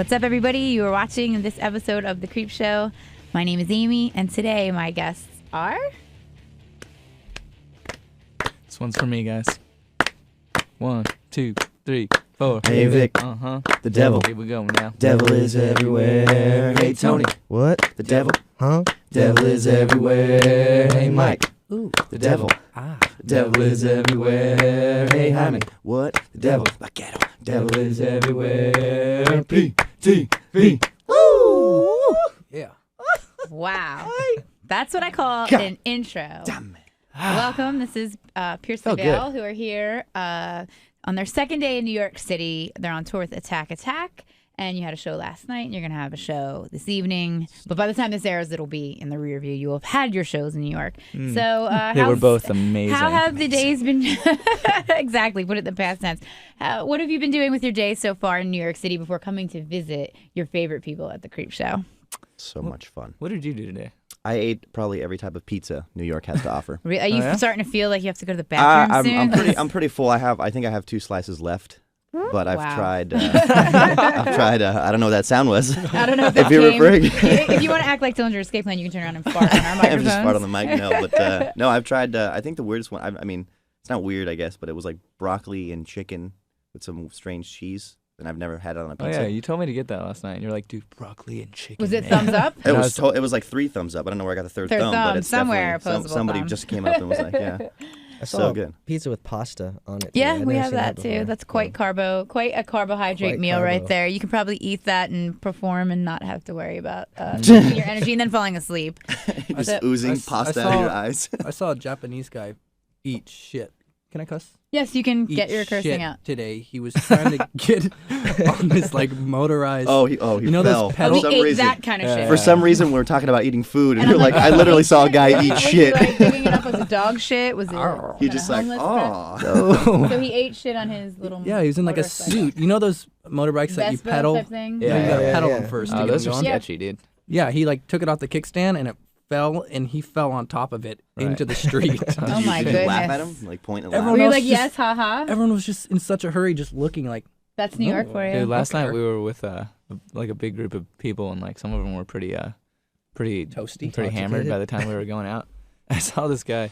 What's up, everybody? You are watching this episode of The Creep Show. My name is Amy, and today my guests are... This one's for me, guys. 1, 2, 3, 4. Hey, Vic. The devil. Here we go now. Devil is everywhere. Hey, Tony. What? The devil. Huh? Devil is everywhere. Hey, Mike. Ooh. The devil. Ah. The devil is everywhere. Hey, Hyman. What? The devil. The ghetto. Devil is everywhere. PTV. Woo! Yeah. Wow. That's what I call an intro. Damn it. Welcome. This is Pierce Oh, and Vale, good. who are here on their second day in New York City. They're on tour with Attack Attack, and you had a show last night, and you're going to have a show this evening. But by the time this airs, it'll be in the rear view. You will have had your shows in New York. So They were both amazing. How have the days been? Exactly. Put it in the past tense. What have you been doing with your day so far in New York City before coming to visit your favorite people at the Creep Show? So much fun. What did you do today? I ate probably every type of pizza New York has to offer. Are you yeah? starting to feel like you have to go to the bathroom soon? I'm pretty full. I think I have 2 slices left. But I've Wow. tried. I don't know what that sound was. I don't know if, If you're referring. if you want to act like Dillinger Escape Plan, you can turn around and fart on our microphones. I'm just fart on the mic. No, but no, I've tried. I think the weirdest one. I mean, it's not weird, I guess, but it was like broccoli and chicken with some strange cheese, and I've never had it on a Oh, pizza. yeah, you told me to get that last night. And you're like, dude, broccoli and chicken. Was it man. thumbs up? It was it was like 3 thumbs up. I don't know where I got the third thumb, but it's somewhere definitely opposable somebody thumb. just came up and was like, yeah, I so saw good. pizza with pasta on it. Yeah, today. I'd we never have seen that too. before. That's quite a carbohydrate Quite meal right carbo. there. You can probably eat that and perform and not have to worry about losing your energy and then falling asleep. Just So- oozing I s- pasta I out of saw- your eyes. I saw a Japanese guy eat shit. Can I cuss? Yes, you can Eat get your cursing shit out. today. He was trying to get on this like motorized. He You know those fell. pedal- Oh, For he some ate reason. that kind of shit. For some reason, we're talking about eating food, and And you're I'm like, like, I literally saw a guy eat Was he shit. like digging it up? Was it dog shit? Was it Arr. He kinda just like, homeless stuff? oh. So he ate shit on his little. Yeah, he was in like a motorcycle. suit. You know those motorbikes that you Vespa pedal? type thing? Yeah, you gotta Yeah, pedal yeah. them first. Oh, to get those them are going. sketchy, dude. Yeah, he like took it off the kickstand and it fell, and he fell on top of it Right. into the street. Oh my Did you laugh at goodness. him? Like point and Everyone Were laugh? you else like, just- yes, haha? Everyone was just in such a hurry, just looking like. That's New York for you. Dude, last Okay. night we were with like a big group of people, and like some of them were pretty Toasty. pretty hammered by Intoxicated. the time we were going out. I saw this guy.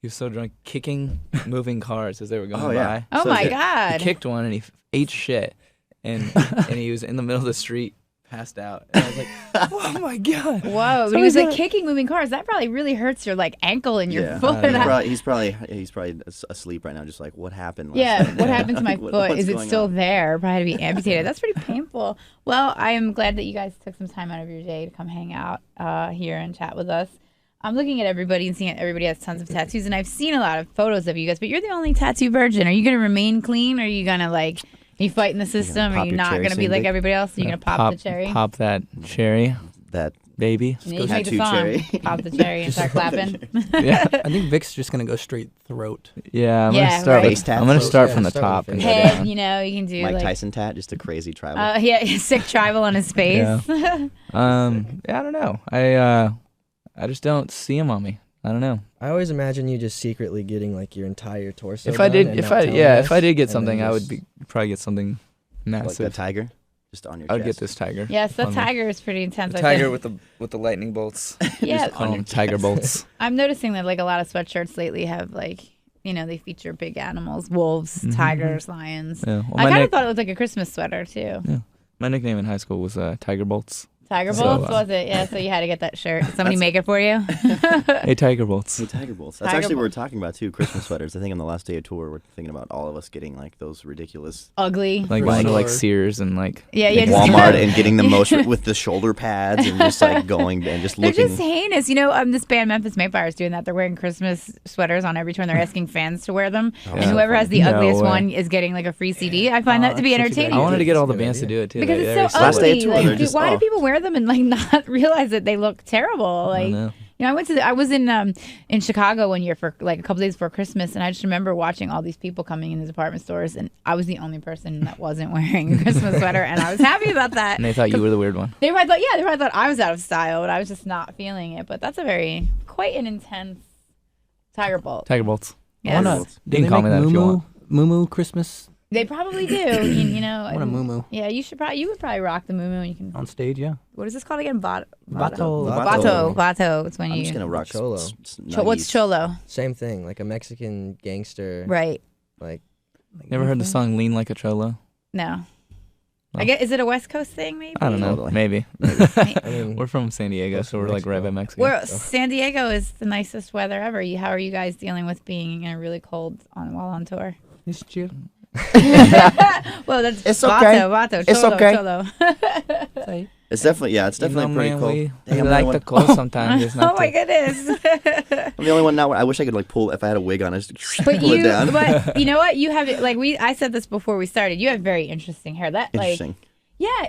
He was so drunk, kicking moving cars as they were going Oh, by. yeah. Oh So my good. God. He kicked one and he ate shit, and and he was in the middle of the street, passed out. And I was like, oh my god. Whoa, but he was like kicking moving cars. That probably really hurts your like ankle and your Yeah. foot. He's probably asleep right now, just like, what happened last Yeah, night? what happened to my What- foot? what's Is it going still on? there? Probably had to be amputated. That's pretty painful. Well, I am glad that you guys took some time out of your day to come hang out here and chat with us. I'm looking at everybody and seeing everybody has tons of tattoos, and I've seen a lot of photos of you guys, but you're the only tattoo virgin. Are you going to remain clean? Or are you going to like, are you fighting the system? Are pop you your not cherry going to be soon, like Vic? everybody else? Are you going to pop the cherry? Pop that cherry, That baby. And then you make the tattoo song, cherry. Pop the cherry and start clapping. Yeah, I think Vic's just gonna go straight throat. yeah. I'm Yeah, gonna start. right. Face tat. I'm gonna start Yeah, from the start with top the and face. go Head, down. you know, you can do Mike like, Tyson tat, just a crazy tribal. yeah, sick tribal on his face. Yeah. Yeah, I don't know. I just don't see him on me. I don't know. I always imagine you just secretly getting like your entire torso. If I done did, and if not I telling yeah, us, if I did get and then something, I would just- be probably get something like the massive. tiger, just on your I would get chest. this tiger. Yes, that on me. tiger is pretty intense. The I tiger think. with the lightning bolts. Yeah, Call them tiger bolts. I'm noticing that like a lot of sweatshirts lately have like, you know, they feature big animals, wolves, tigers, lions. Yeah. Well, I my, kind of thought it looked like a Christmas sweater too. my nickname in high school was Tiger Bolts. Tiger So, bolts, was it? Yeah, so you had to get that shirt. Did somebody make it for you? Hey, Tiger Bolts. The tiger bolts. That's Tiger actually what we're bolts. talking about too. Christmas sweaters. I think on the last day of tour, we're thinking about all of us getting like those ridiculous Ugly. Like For going to like sure. Sears and like. Yeah, like, yeah. just- Walmart and getting the most with the shoulder pads and just like going and just They're looking. just heinous. You know, this band Memphis Mayflower is doing that. They're wearing Christmas sweaters on every tour, and they're asking fans to wear them. And Yeah. whoever has the No ugliest way. one is getting like a free CD. I find that to be that's such a good entertaining. I wanted to get all the That's a good bands to idea. do it too. Because They're it's so Last day ugly. of tour, Like, they're dude, just why do off. people wear them and like not realize that they look terrible? Like, know. you know, I was in Chicago one year for like a couple days before Christmas, and I just remember watching all these people coming in the department stores, and I was the only person that wasn't wearing a Christmas sweater, and I was happy about that. And they thought you were the weird one. They probably thought I was out of style, but I was just not feeling it. But that's quite an intense Tiger Bolt. Tiger Bolts. Yes. Bolts. You can call me that if you want. Moo Christmas They probably do. You know. I want a moo-moo. Yeah, you would probably rock the moo-moo. You can. On stage, yeah. What is this called again? Vato. Vato. It's when I'm you. just gonna rock Cholo. What's cholo? Same thing, like a Mexican gangster. Right. Like Never heard the song "Lean Like a Cholo"? No. Well, I guess, is it a West Coast thing? Maybe. I don't know. Totally. Maybe. I mean, We're from San Diego, so we're like right by Mexico. San Diego is the nicest weather ever. How are you guys dealing with being in a really cold while on tour? It's chill. Well, that's It's okay. Vato, It's cholo, okay. cholo. It's definitely it's definitely pretty cold. We Dang, I'm the like only the cold sometimes. It's not Oh my goodness. I'm the only one now. I wish I could like pull if I had a wig on. I just But pull it down. but you know what? You have it like I said this before we started. You have very interesting hair. That like Interesting. yeah,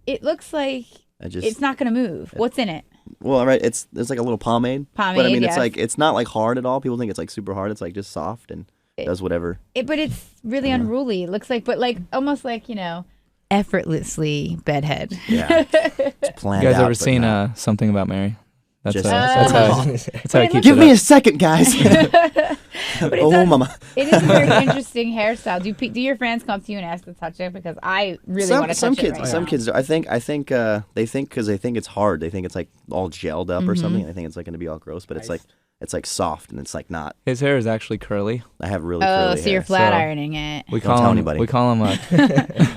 it looks like it's not gonna move. What's in it? Well, all right. It's like a little pomade. But I mean, yes. it's not like hard at all. People think it's like super hard. It's like just soft and does whatever. But it's really unruly. It looks like, but like almost like effortlessly bedhead. Yeah. It's planned You guys out, ever but seen not- Something About Mary? That's Just- that's how I keep Give it me up. a second, guys. But it's Oh, mama. It is a very interesting hairstyle. Do your friends come to you and ask to touch it? Because I really want to touch some it kids, right some now. kids. I think they think because they think it's hard. They think it's like all gelled up or something. I think it's like going to be all gross, but it's like soft and it's like not. His hair is actually curly. I have really Oh, curly so hair. you're flat So- ironing it. We Don't call tell him. anybody. We call him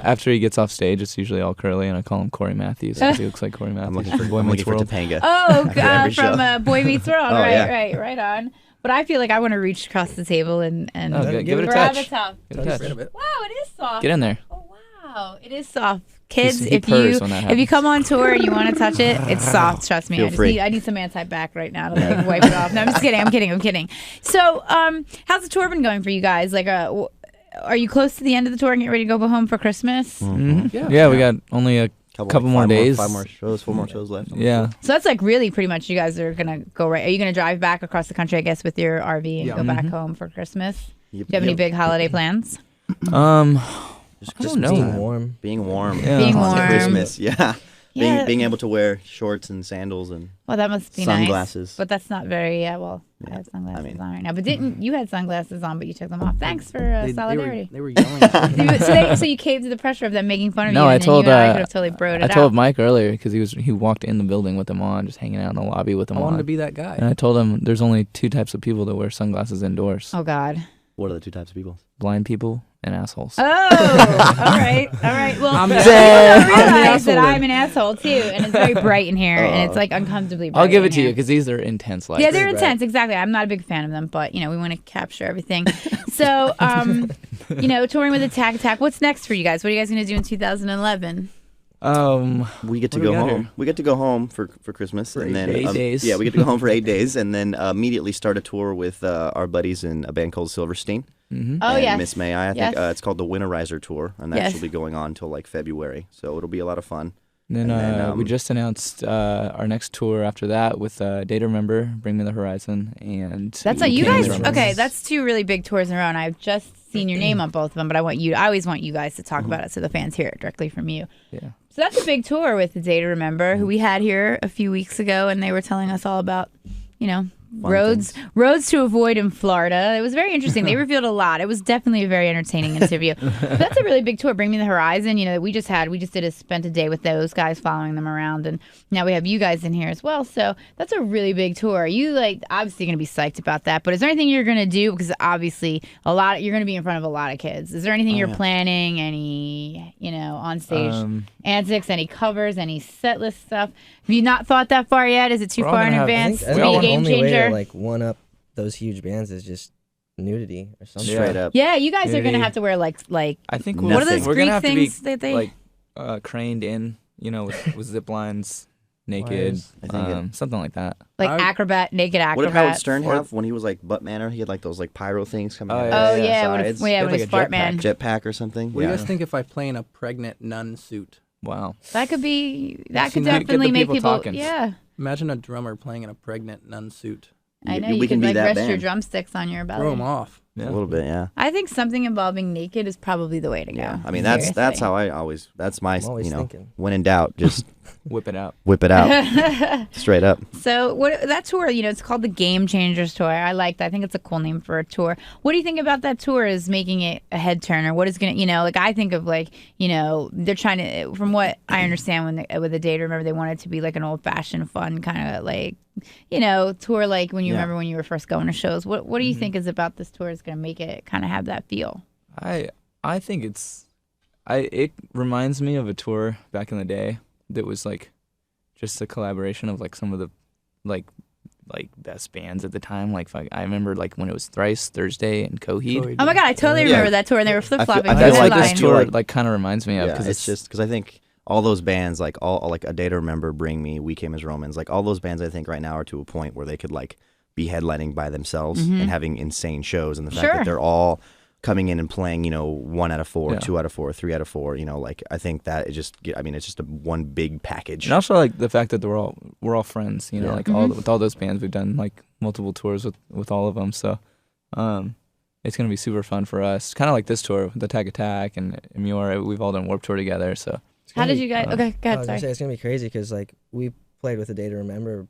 after he gets off stage. It's usually all curly, and I call him Corey Matthews because he looks like Corey Matthews. I'm looking for from Boy I'm looking Meets for World. Topanga. Oh, After every from show. Boy Meets World. Oh, right on. But I feel like I want to reach across the table and Oh, give it a grab touch. it top. Give it a touch. Wow, it is soft. Get in there. Oh wow, it is soft. Kids, He if purrs you when that if you happens. come on tour and you want to touch it, it's soft. Trust me. Feel free. I need some anti-bac right now to like wipe it off. No, I'm just kidding. I'm kidding. So, how's the tour been going for you guys? Like, are you close to the end of the tour and getting ready to go home for Christmas? Mm-hmm. Yeah, we got only a couple more days. 4 more shows left. Yeah. So that's like really pretty much you guys are gonna go right. Are you gonna drive back across the country? I guess with your RV and Yeah. go back home for Christmas. Do Yep, you have any yep. big holiday plans? Just know. being warm. Being warm. Yeah. Being on warm. Christmas. Yeah. Yeah. Being able to wear shorts and sandals and Well, that must be Sunglasses. nice. But that's not very. Well, I have sunglasses on right now. But didn't you had sunglasses on, but you took them off? Thanks for solidarity. They were yelling. So you caved to the pressure of them making fun of No, you. I And told then you and I could have totally broed I it told out. Mike earlier because he walked in the building with them on, just hanging out in the lobby with them I on. wanted to be that guy. And I told him there's only two types of people that wear sunglasses indoors: Oh God. what are the two types of people? blind people and assholes. Oh, all right. Well, I'm the people asshole. don't realize that asshole I'm an asshole too, and it's very bright in here, and it's like uncomfortably bright. I'll give it in to you here. because these are intense lights. Yeah, they're intense. Exactly. I'm not a big fan of them, but we want to capture everything. So, touring with Attack. What's next for you guys? What are you guys going to do in 2011? We get to What do go we got home. here? We get to go home for Christmas, and then 8 days. Yeah, we get to go home for 8 days, and then immediately start a tour with our buddies in a band called Silverstein. Mm-hmm. Oh and yes. Miss May. I think Yes. it's called the Winterizer Tour, and that Yes. should be going on until like February. So it'll be a lot of fun. Then, And then, we just announced our next tour after that with Day to Remember, Bring Me the Horizon, and That's like you Candy guys. Drummers. Okay, that's two really big tours in a row, and I've just seen your name on both of them. But I always want you guys to talk about it so the fans hear it directly from you. Yeah. So that's a big tour with the Day to Remember, who we had here a few weeks ago, and they were telling us all about, roads to avoid in Florida. It was very interesting. They revealed a lot. It was definitely a very entertaining interview. But that's a really big tour. Bring Me the Horizon. We just spent a day with those guys, following them around, and now we have you guys in here as well. So that's a really big tour. Are you obviously going to be psyched about that? But is there anything you're going to do? Because obviously you're going to be in front of a lot of kids. Is there anything you're planning? Any on stage antics? Any covers? Any set list stuff? Have you not thought that far yet? Is it too We're all far in gonna have- advance I to think be a the game only way changer? to one up those huge bands is just nudity or something. Straight up. Yeah, you guys are gonna Maybe. have to wear like I think What are those we're Greek gonna have to things be that they craned in, with zip lines, naked, Wires. I think something like that. like I- acrobat, naked What did acrobat. Howard Stern have when he was like butt manner? He had like those like pyro things coming Oh, out. yeah, Oh of the yeah, sides. when It's it's like a fart jetpack. man. Jetpack or something. What do you Yeah. guys think if I play in a pregnant nun suit? Wow. That could be. That could Get the definitely make people people. talking. Yeah, Imagine a drummer playing in a pregnant nun suit. I know we you can could be like that rest your band. drumsticks on your belly. Throw them off. Yeah. A little bit, yeah. I think something involving naked is probably the way to go. Yeah. I mean, that's Seriously. how I always. That's my. I'm always thinking. When in doubt, just Whip it out. whip it out, straight up. So that tour, it's called the Game Changers Tour. I like that. I think it's a cool name for a tour. What do you think about that tour is making it a head turner? What is going to, like I think of like, they're trying to, from what I understand with the Day to Remember, they want it to be like an old fashioned fun kind of like, tour like when you remember when you were first going to shows. What do you think is about this tour is going to make it kind of have that feel? I think it reminds me of a tour back in the day that was like just a collaboration of like some of the like best bands at the time. Like I remember like when it was Thrice, Thursday, and Coheed. Oh my God, I totally remember that tour, and they were flip flopping. That's like headline. this tour like kind of reminds me of because it's just because I think all those bands like all like A Day to Remember, Bring Me, We Came as Romans, like all those bands I think right now are to a point where they could like be headlining by themselves and having insane shows, and the fact that they're all coming in and playing, 1 out of 4, 2 out of 4, 3 out of 4, like I think that it's just a one big package. And also like the fact that we're all friends, like with all those bands we've done like multiple tours with all of them, so it's gonna be super fun for us. Kind of like this tour with Attack Attack and Muir. We've all done Warped Tour together, so. How did you guys? Okay, go I ahead. was Sorry. gonna say it's gonna be crazy because like we played with A Day to Remember,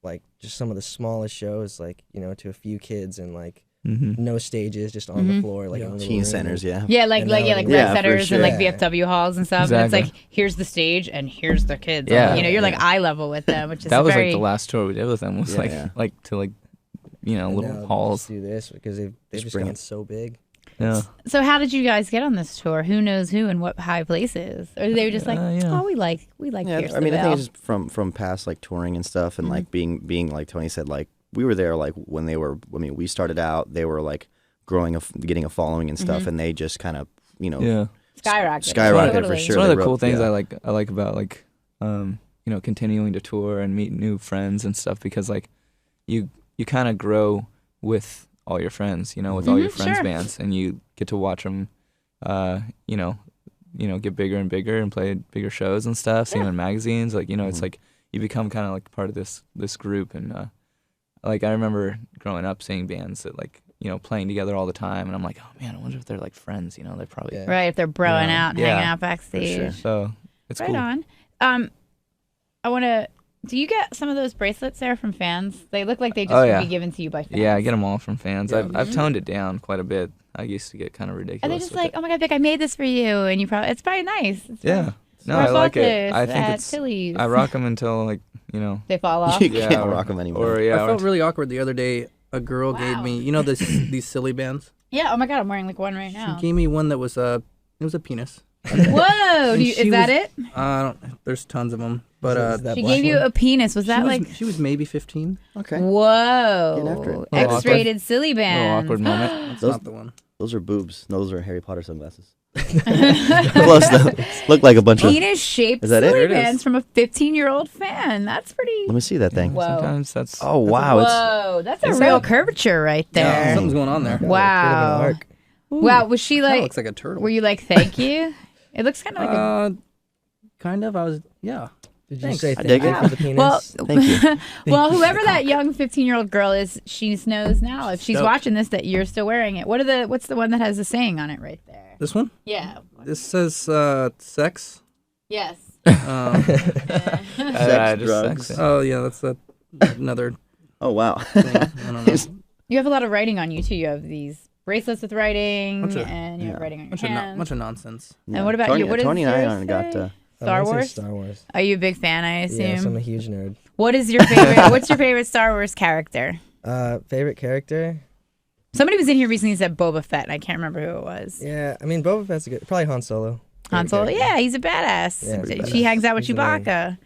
like just some of the smallest shows, like to a few kids and like no stages, just on the floor, like in a little Teen room. centers, yeah. Yeah, like And rec Yeah, for centers sure. and like VFW halls and stuff. Exactly. And it's like here's the stage and here's the kids. Yeah. You're like eye level with them, which is That was very... like the last tour we did with them was Yeah, like to like And little now halls. they just do this because they've just bring gotten it. so big. Yeah. So how did you guys get on this tour? Who knows who and what high places? Or they were just like, oh, we like Yeah, Pierce I mean, the I think Veil. it's just from past like touring and stuff, and like being like Tony said, like we were there like when they were. I mean, we started out, they were like getting a following and stuff, and they just kind of Yeah. skyrocketed for sure. It's one of They the cool wrote- things yeah. I like about like continuing to tour and meet new friends and stuff, because like you kind of grow with all your friends, with all your friends' sure. bands, and you get to watch them, get bigger and bigger and play bigger shows and stuff. See them in magazines, like it's like you become kind of like part of this group, and like I remember growing up seeing bands that like playing together all the time, and I'm like, oh man, I wonder if they're like friends. They're probably Right, if they're broing Yeah. out and Yeah, hanging out backstage. sure. so it's Right cool. on. I want to... Do you get some of those bracelets there from fans? They look like they just Oh, would yeah. be given to you by fans. Yeah, I get them all from fans. I've toned it down quite a bit. I used to get kind of ridiculous. Are they just with like, it. oh my God, Vic, I made this for you, and it's probably nice. It's Yeah. No, Where I like it. Focus I think at it's. Chili's. I rock them until like They fall off. You yeah, can't or- rock them anymore. Or yeah, I felt really awkward the other day. A girl gave Wow. me, these silly bands. Yeah. Oh my God, I'm wearing like one right now. She gave me one that was it was a penis. Whoa! And Is she that was- it? There's tons of them, but Is that She black gave you one? a penis. Was that like? she was maybe 15. Okay, Whoa! Getting after it. Little awkward. X-rated silly little band. awkward moment. That's Those- not the one. those are boobs. No, those are Harry Potter sunglasses. Close though. Look like a bunch of. Penis-shaped Is that it? silly There it is. bands from a 15-year-old fan. That's pretty. Let me see that thing. Whoa. Sometimes that's. Oh wow, it's Whoa! That's a It's real got- curvature right there. Something's going on there. Got a bit of an Wow. arc. Wow. Was she Kinda like? looks like a turtle. Were you like, thank you? It looks kind of like a. Kind of. I was. Yeah. Did you Thanks. say I thank dig you it. for the penis? Well, Thank you. well, whoever that young 15-year-old girl is, she knows now if she's Stoked. watching this that you're still wearing it. What's the one that has the saying on it right there? This one. Yeah. This says sex. Yes. Um, Sex, just drugs. sex. oh yeah, that's another Oh wow. thing. I don't know. You have a lot of writing on you too. You have these bracelets with writing, Bunch of- and you have yeah. writing on your Bunch hands. of nonsense. And what about Tony, you? What does Tony and I yours aren't got. say? I'm Star gonna say Wars? Star Wars. Are you a big fan? I assume. Yes, I'm a huge nerd. What is your favorite? What's your favorite Star Wars character? Favorite character? Somebody was in here recently and said Boba Fett. And I can't remember who it was. Yeah, I mean Boba Fett's a good. Probably Han Solo. Han Favorite Solo. character. Yeah, he's a badass. Yeah, he's She badass. hangs out with He's a nerd. Chewbacca.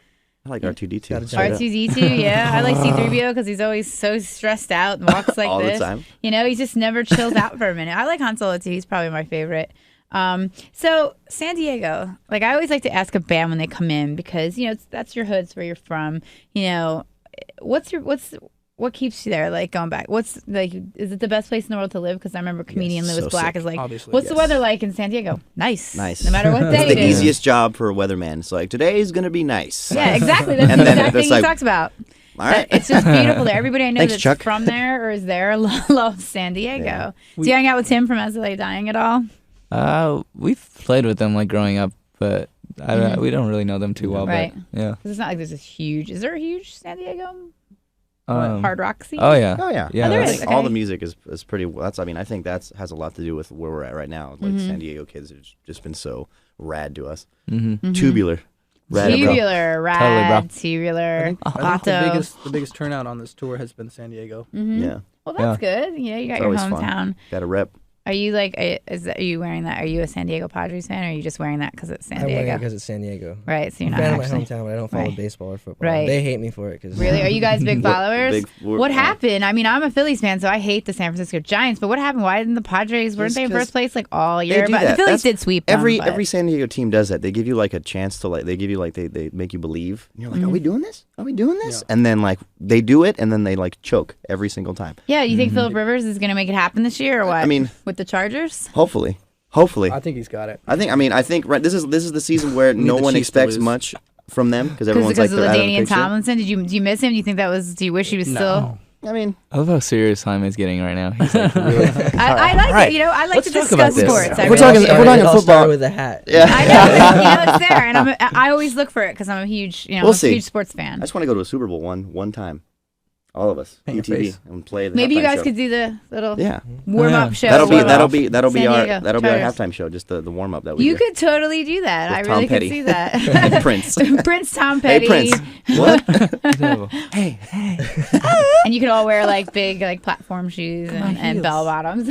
I like R2D2. Gotta straight up. R2D2, yeah. I like C3PO because he's always so stressed out and walks like All this. the time. He just never chills out for a minute. I like Han Solo too. He's probably my favorite. So San Diego, like I always like to ask a band when they come in because that's your hood, it's where you're from. What keeps you there? Like going back, is it the best place in the world to live? Because I remember comedian Yes, Louis so Black sick. is like, Obviously, what's the yes. weather like in San Diego? Nice, Nice. no matter what day It's it the is. easiest job for a weatherman. It's like today's gonna be nice. Yeah, exactly. That's And the then exact it's thing like- he talks about. All right. It's just beautiful there. Everybody I know Thanks, that's Chuck. from there or is there loves San Diego. Yeah. Do you hang out with Tim from As I Lay Dying at all? We've played with them like growing up, but we don't really know them too well. Right. But, yeah. 'Cause it's not like there's this huge. Is there a huge San Diego Um, hard rock scene? Oh yeah. Oh yeah, Yeah, there I is, think all okay. the music is pretty. That's I think that's has a lot to do with where we're at right now. Like San Diego kids have just been so rad to us. Mm-hmm. Tubular, rad, bro. Tubular, rad, Totally, tubular. I think Otto. the biggest turnout on this tour has been San Diego. Yeah, Well, that's good. You know, you got It's your always fun. hometown. got a rep. Are you like? Are you wearing that? Are you a San Diego Padres fan, or are you just wearing that because it's San I'm wearing it Diego? because it's San Diego. Right. So you're I'm not a fan of actually. my hometown, but I don't follow Right. baseball or football. Right. They hate me for it. Cause Really? Are you guys big followers? We're- What happened? I mean, I'm a Phillies fan, so I hate the San Francisco Giants. But what happened? Why didn't the Padres? Weren't Just they in 'cause first place like all They year? do But the that. Phillies That's- did sweep them. Every but- every San Diego team does that. They give you like a chance to like. They give you like they make you believe. And you're like, are we doing this? Are we doing this? Yeah. And then like they do it, and then they like choke every single time. Yeah, you think Philip Rivers is going to make it happen this year, or what? I mean, with the Chargers. hopefully. I think he's got it. I think right. This is the season where no the one Chiefs to expects lose. much from them because everyone's like Because they're of out of the LaDainian picture. Tomlinson. Do you miss him? Do you think that was? Do you wish he was still? No. I mean, I love how serious Jaime's getting right now. He's like, really? I like Right. it. You know, I like Let's to talk discuss about this. sports. I We're really talking- do. if we're talking it all football- started with the hat. yeah. I know, it's there, and I always look for it because I'm a huge, We'll I'm a see. huge sports fan. I just want to go to a Super Bowl one time, all of us, Paint your UTV, face. and play the Maybe you halftime guys show. could do the little Yeah, warm up Yeah. show. that'll be warm-up. that'll be that'll be San our Diego that'll be our Chargers. halftime show. Just the warm up that we You do. could totally do that. With I Tom really Petty. could see that. And Prince. Prince Tom Hey Petty. Prince, what? No. hey, And you could all wear like big like platform shoes and bell bottoms.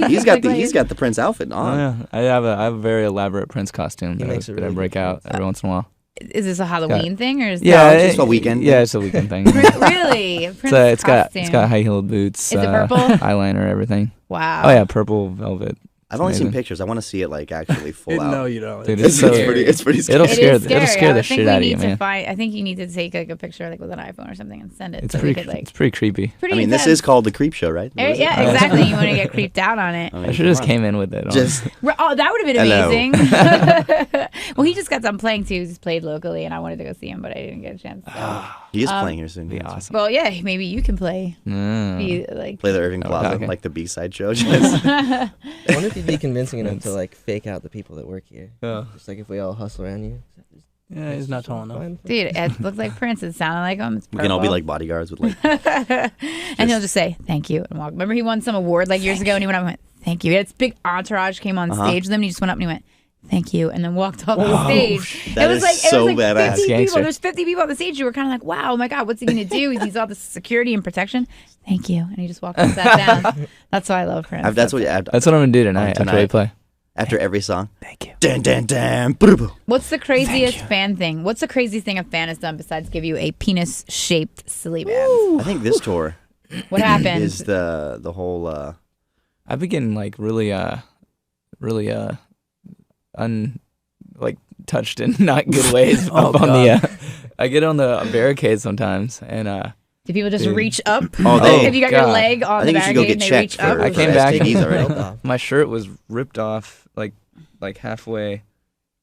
he's got the Prince outfit Oh, on. yeah. I have a very elaborate Prince costume that makes a I really break good out every once in a while. Is this a Halloween thing or is Yeah, it's just a weekend Yeah, thing. it's a weekend thing. really? Prince It's costume. got high heeled boots. Is it purple? Eyeliner, everything. Wow. Oh yeah, purple velvet. I've only seen amazing. pictures. I want to see it like actually full out. No, you don't. Dude, It's, so- it's pretty scary. It'll It scare is it'll scary. scare I the think shit we out of need you, to man. find. I think you need to take like a picture like with an iPhone or something and send it. It's so we pretty could, like, it's pretty creepy. pretty I mean, this intense. is called the Creep Show, right? What is it? Yeah, exactly. You want to get creeped out on it. I mean, I should have just come on. came in with it. Just Oh, that would have been Hello. amazing. Well, he just got done playing too. He just played locally, and I wanted to go see him, but I didn't get a chance. So. he is playing here soon. be Yeah. awesome. Well, yeah, maybe you can play. Mm. Be, like, Play the Irving Plaza, okay. like the B-side show. Just I wonder if you'd be convincing enough to like fake out the people that work here. Yeah. Just like if we all hustle around you. Yeah, he's not tall enough. Fine. dude, it looked like Prince. It sounded like him. It's we can all be purple. like bodyguards with like. And he'll just say thank you and walk. Remember, he won some award like years ago, and he went up and went thank you. He had this big entourage came on stage with him, and he just went up and he went thank you, and then walked off the stage. That it was is like so it was like badass. 50 people. Gangster. There's 50 people on the stage. You were kind of like, wow, oh my god, what's he gonna do? He needs all the security and protection. Thank you, and he just walked and sat down. That's why I love Prince. That's what. That's what I'm gonna do tonight after we play. After every song. Thank you. Dan dan dan. boo-boo. What's the craziest fan thing? What's the craziest thing a fan has done besides give you a penis-shaped silly band? I think this tour What happened? is the whole. I've been getting like really like touched in not good ways Oh, up on the I get on the barricade sometimes and Do people just Dude. reach up? Oh, they- Have you got your God. leg on I the think you should go barricade get and they reach checked up? for. I came for back STDs and- already. my shirt was ripped off like halfway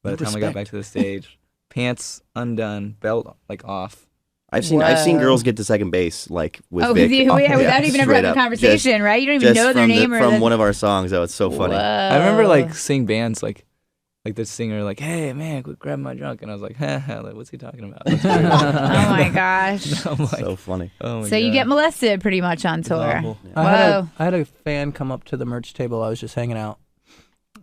by the time I got back to the stage. Pants undone, belt like off. I've seen Whoa. girls get to second base like with Oh, Vic. with you, yeah, without even ever straight having a up. conversation, right? You don't even Just know their from name or from the- one of our songs. Oh, it's so funny. I remember Whoa. like seeing bands like the singer like, "Hey man, quit grabbing my junk," and I was like, like, "What's he talking about?" That's weird. Oh my gosh! I'm like, So funny. oh my So you God. get molested pretty much on tour. awful. Whoa! I had a fan come up to the merch table. I was just hanging out,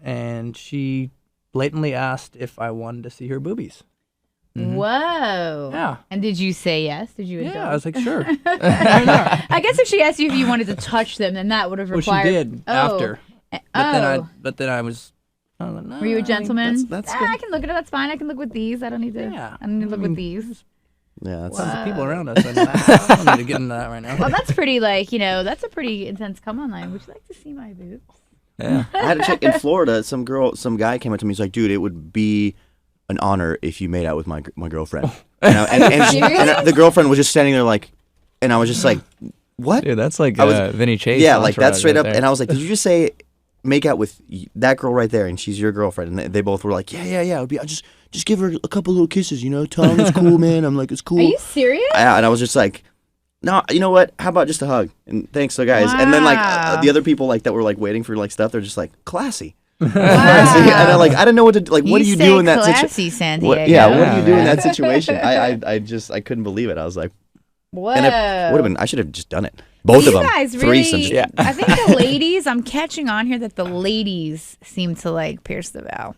and she blatantly asked if I wanted to see her boobies. Whoa! Yeah. And did you say yes? Did you? Yeah, indulge? I was like, sure. I guess if she asked you if you wanted to touch them, then that would have Well, she required. did Oh. after. Oh. But then I was like, no, Were you a gentleman? That's Ah, good. I can look at it. That's fine. I can look with these. I don't need to. Yeah. I don't need to look with these. Yeah, that's Tons of people around us. I don't need to get into that right now. Well, that's pretty. That's a pretty intense come on line. Would you like to see my boobs? Yeah. I had to check in Florida. Some guy came up to me. He's like, "Dude, it would be an honor if you made out with my girlfriend." And the girlfriend was just standing there like, and I was just like, "What?" Dude, that's like I was- Vinny Chase. Yeah, like entourage that's straight right up. there. And I was like, "Did you just say make out with that girl right there, and she's your girlfriend, and they both were like, yeah. I'll just give her a couple little kisses, Tom, it's cool, man. I'm like, it's cool. Are you serious? And I was just like, no, you know what? How about just a hug? And thanks, so guys. And then like the other people like that were like waiting for like stuff. They're just like classy. Classy. And I didn't know what to like. What do you do in that situation? San Diego. What do you do in that situation? I couldn't believe it. I was like, what? And it would have been. I should have just done it. Both of them. Guys Threesomes. really, I think the ladies. I'm catching on here that the ladies seem to like pierce the veil.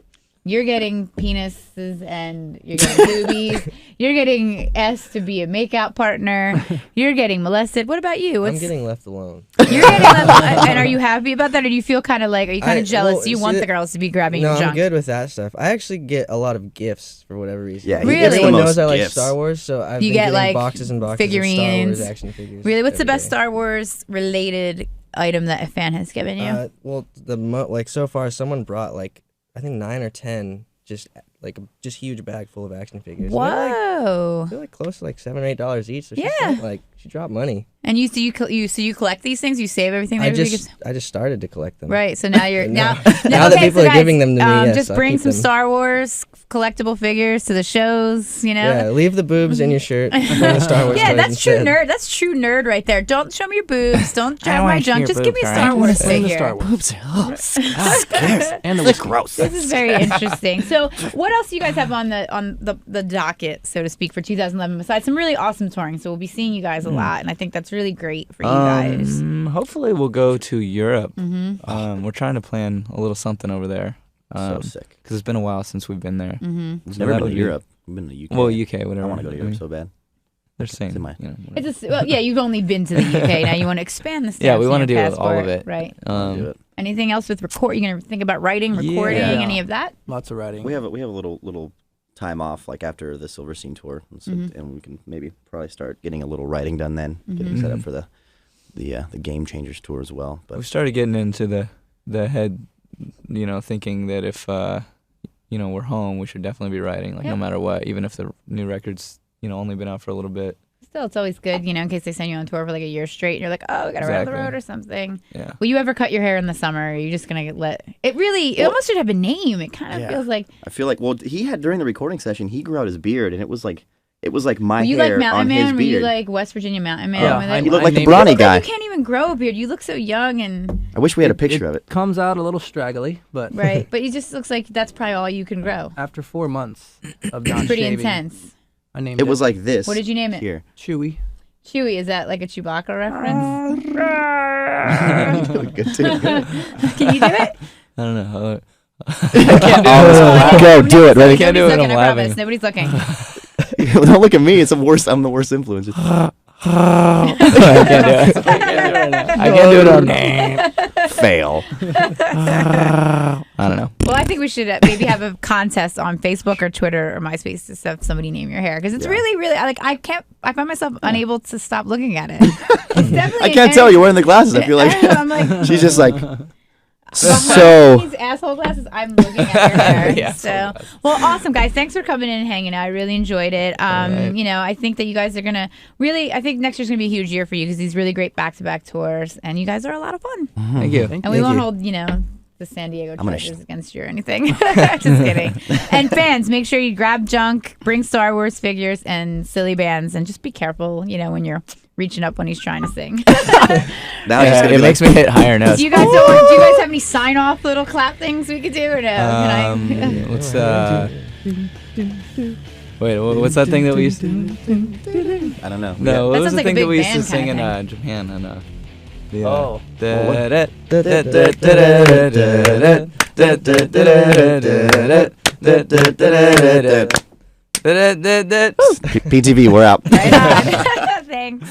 You're getting penises and you're getting boobies. You're getting S to be a makeout partner. You're getting molested. What about you? I'm getting left alone. You're getting left alone. And are you happy about that, or do you feel kind of like, are you kind of jealous? Do you want the girls to be grabbing your junk? No, I'm good with that stuff. I actually get a lot of gifts for whatever reason. Yeah, really? Everyone knows I like gifts. Star Wars, so I've been get getting like boxes and boxes figurines, of Star Wars action figures. Really? What's the every best day. Star Wars related item that a fan has given you? Well, so far, someone brought like I think 9 or 10. Just huge bag full of action figures. Whoa! They're like close to like $7 or $8 each. So she dropped money. And you collect these things? You save everything? I just started to collect them. Right. So now you're now that people are giving them to me. Yes, just I'll bring keep some them. Star Wars collectable figures to the shows. Yeah, leave the boobs in your shirt. Bring the Star Wars yeah, toys that's true instead. nerd. That's true nerd right there. Don't show me your boobs. Don't I drive wanna my see junk. your Just give me a boobs, Star alright? Wars Send the figure. Star Wars. Boobs. And the They're whiskey. gross. This is very interesting. So, what else do you guys have on the docket, so to speak, for 2011? Besides some really awesome touring, so we'll be seeing you guys a lot, and I think that's really great for you guys. Hopefully we'll go to Europe. Mm-hmm. We're trying to plan a little something over there. So sick. Because it's been a while since we've been there. Mm-hmm. We've So never that been would to be- Europe. We've been to UK. Well, UK, whatever. I want to go to Europe so bad. They're saying, in my- Well, yeah, you've only been to the UK. Now you want to expand the stamps. Yeah, we want wanna to do all of it. right? Do it. Anything else with record? You gonna think about writing, recording, Yeah. any of that? Lots of writing. We have a little time off like after the Silverstein tour, and, so, and we can maybe probably start getting a little writing done then, getting set up for the Game Changers tour as well. But we started getting into the head, thinking that if we're home, we should definitely be writing, like no matter what, even if the new record's only been out for a little bit. Still, it's always good, in case they send you on tour for like a year straight, and you're like, oh, we gotta ride on the Exactly. road or something. Yeah. Will you ever cut your hair in the summer? Or are you just gonna it almost should have a name. It kind of feels like I feel like he had during the recording session he grew out his beard, and it was like my were you hair like Mountain on Man? his Were beard. you like West Virginia Mountain Man? Yeah, Were I they- You look like the named brawny You guy. can't even grow a beard. You look so young and I wish we had a picture of it. Comes out a little straggly, but right, but he just looks like that's probably all you can grow. after 4 months of not Pretty shaving, intense. I named It was like this. What did you name it? Here. Chewy. Chewy. Is that like a Chewbacca reference? Good too. Can you do it? I don't know. Go do it. Ready? Can't do it, Nobody's looking, I'm I promise. laughing. Nobody's looking. Don't look at me. It's the worst. I'm the worst influence. I can't do it. I can't do it on Fail. I don't know. Well, I think we should maybe have a contest on Facebook or Twitter or MySpace to have somebody name your hair, because it's really, really like I find myself unable to stop looking at it. It's definitely I can't tell. You're wearing the glasses. I feel like I'm like she's just like. these asshole glasses. I'm looking at your hair. Yeah, So, well, awesome, guys. Thanks for coming in and hanging out. I really enjoyed it. I think that you guys are gonna really. I think next year's gonna be a huge year for you because these really great back-to-back tours, and you guys are a lot of fun. Thank you. And we won't hold, the San Diego charges against you or anything. Just kidding. And fans, make sure you grab junk, bring Star Wars figures and silly bands, and just be careful, when you're reaching up when he's trying to sing. Now he's gonna it be makes me hit higher notes. Do you guys have any sign-off little clap things we could do or no? Can What's wait, what's that thing that we used to? I don't know. No, That what was sounds the like a thing that big we used to band sing in kinda Japan? And PTV, we're out. Right on. Thanks.